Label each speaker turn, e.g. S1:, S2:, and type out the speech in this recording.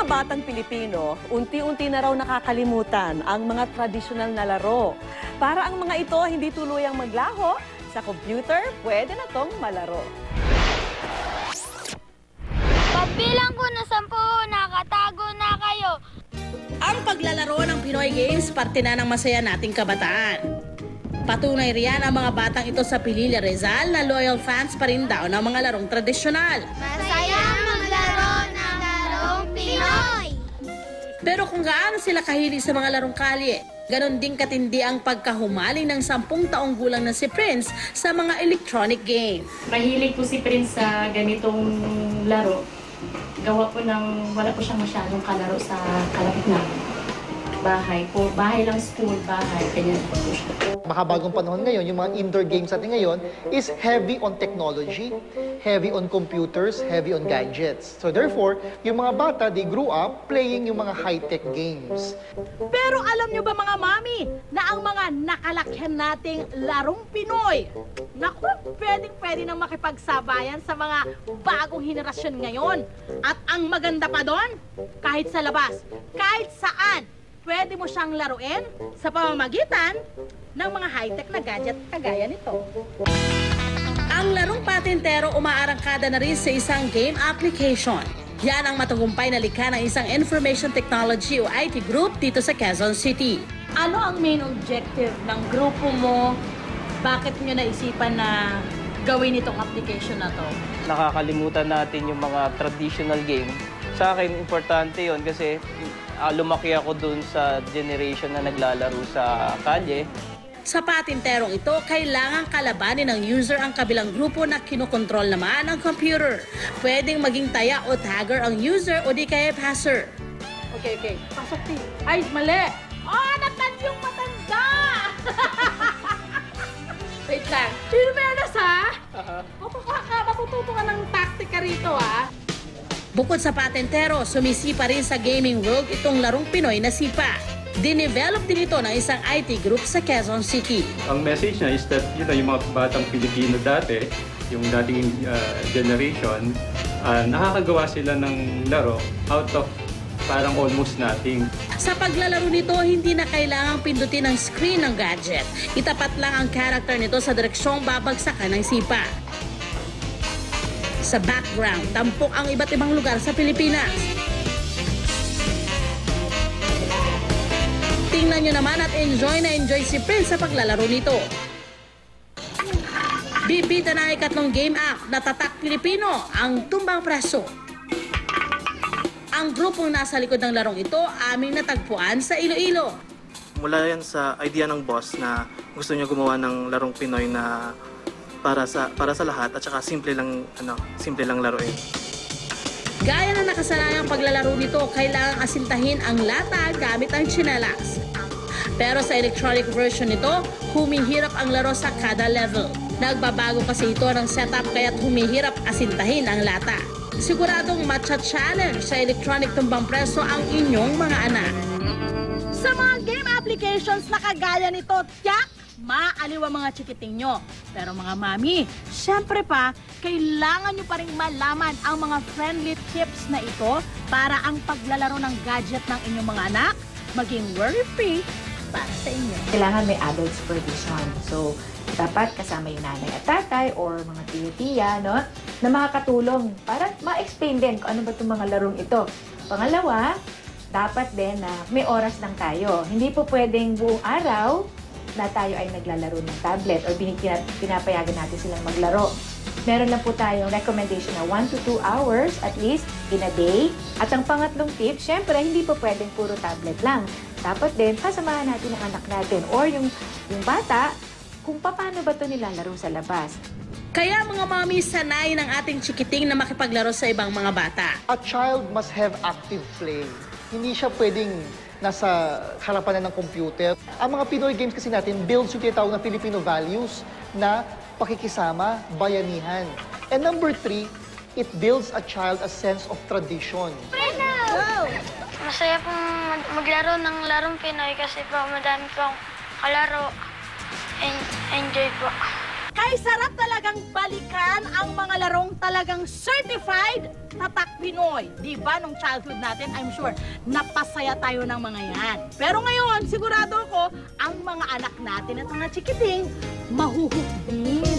S1: mga batang Pilipino, unti-unti na raw nakakalimutan ang mga tradisyonal na laro. Para ang mga ito hindi tuluyang maglaho, sa computer, pwede na tong malaro.
S2: Pagbilang ko na 10, nakatago na kayo.
S3: Ang paglalaro ng Pinoy Games, parte na ng masaya nating kabataan. Patunay riyan ang mga batang ito sa Pililla Rizal na loyal fans pa rin daw ng mga larong tradisyonal.
S2: Masaya maglaro ng larong Pinoy!
S3: Pero kung gaano sila kahilig sa mga larong kalye, ganon din katindi ang pagkahumaling ng 10 taong gulang na si Prince sa mga electronic game.
S4: Mahilig po si Prince sa ganitong laro. Gawa po ng, wala po siyang masyadong kalaro sa kalapit namin. Bahay po, bahay lang, school, bahay, ganyan po siya.
S5: Makabagong panahon ngayon, yung mga indoor games natin ngayon is heavy on technology, heavy on computers, heavy on gadgets. So therefore, yung mga bata, they grew up playing yung mga high-tech games.
S6: Pero alam nyo ba mga mami, na ang mga nakalakyan nating larong Pinoy, naku, pwedeng-pwede nang makipagsabayan sa mga bagong henerasyon ngayon. At ang maganda pa doon, kahit sa labas, kahit saan, pwede mo siyang laruin sa pamamagitan ng mga high-tech na gadget kagaya nito.
S3: Ang larong patintero umaarangkada na rin sa isang game application. Yan ang matagumpay na likha ng isang information technology o IT group dito sa Quezon City.
S6: Ano ang main objective ng grupo mo? Bakit nyo naisipan na gawin itong application na to?
S7: Nakakalimutan natin yung mga traditional game. Sa akin, importante yon kasi lumaki ako dun sa generation na naglalaro sa kalye.
S3: Sa patinterong ito, kailangang kalabanin ng user ang kabilang grupo na kinokontrol naman ang computer. Pwedeng maging taya o tagger ang user o di kaya passer.
S6: Okay. Pasok din. Ay, mali! Oh, natan yung matanda! Wait lang. Silvenas, ha? Matututo ka ng taktika rito, ha?
S3: Bukod sa patentero, sumisipa rin sa gaming world itong larong Pinoy na sipa. Dinevelop din ito ng isang IT group sa Quezon City.
S8: Ang message niya is that yung mga batang Pilipino dati, yung dating generation, nakakagawa sila ng laro out of parang almost nothing.
S3: Sa paglalaro nito, hindi na kailangang pindutin ang screen ng gadget. Itapat lang ang character nito sa direksyong babagsakan ng sipa. Sa background, tampok ang iba't ibang lugar sa Pilipinas. Tingnan nyo naman at enjoy na enjoy si Prince sa paglalaro nito. Bibida na ikatlong game app na Tatak Pilipino, ang Tumbang Preso. Ang grupong nasa likod ng larong ito, aming natagpuan sa Iloilo.
S9: Mula yan sa idea ng boss na gusto niya gumawa ng larong Pinoy na para sa lahat at saka simple lang laruin.
S3: Gaya na nakasanayang paglalaro nito, kailangang asintahin ang lata gamit ang tsinelas. Pero sa electronic version nito, humihirap ang laro sa kada level. Nagbabago kasi ito ng setup kaya't humihirap asintahin ang lata. Siguradong matcha-challenge sa electronic tumbang preso ang inyong mga anak.
S6: Sa mga game applications na kagaya nito, tiyak, maaliw ang mga chikiting nyo. Pero mga mami, syempre pa, kailangan nyo pa rin malaman ang mga friendly tips na ito para ang paglalaro ng gadget ng inyong mga anak maging worry-free para sa inyo.
S10: Kailangan may adult supervision. So, dapat kasama yung nanay at tatay or mga tiya-tiya, no? Na makakatulong para ma-explain din kung ano ba itong mga larong ito. Pangalawa, dapat din na may oras lang tayo. Hindi po pwedeng buong araw na tayo ay naglalaro ng tablet or pinapayagan natin silang maglaro. Meron lang po tayong recommendation na 1 to 2 hours at least in a day. At ang pangatlong tip, syempre, hindi po pwedeng puro tablet lang. Dapat din, kasamahan natin ang anak natin or yung bata kung paano ba ito nilalaro sa labas.
S3: Kaya mga mami, sanay ng ating chikiting na makipaglaro sa ibang mga bata.
S5: A child must have active play. Hindi siya pwedeng nasa harapan na ng computer. Ang mga Pinoy games kasi natin builds yung tinatawag na Filipino values na pakikisama, bayanihan. And number 3, it builds a child a sense of tradition.
S2: Wow! Masaya pong maglaro ng larong Pinoy kasi po madami pong kalaro. Enjoy po.
S6: Ay sarap talagang balikan ang mga larong talagang certified tatak Pinoy. Diba nung childhood natin, I'm sure, napasaya tayo ng mga yan. Pero ngayon, sigurado ako, ang mga anak natin at mga chikiting, mahuhook din.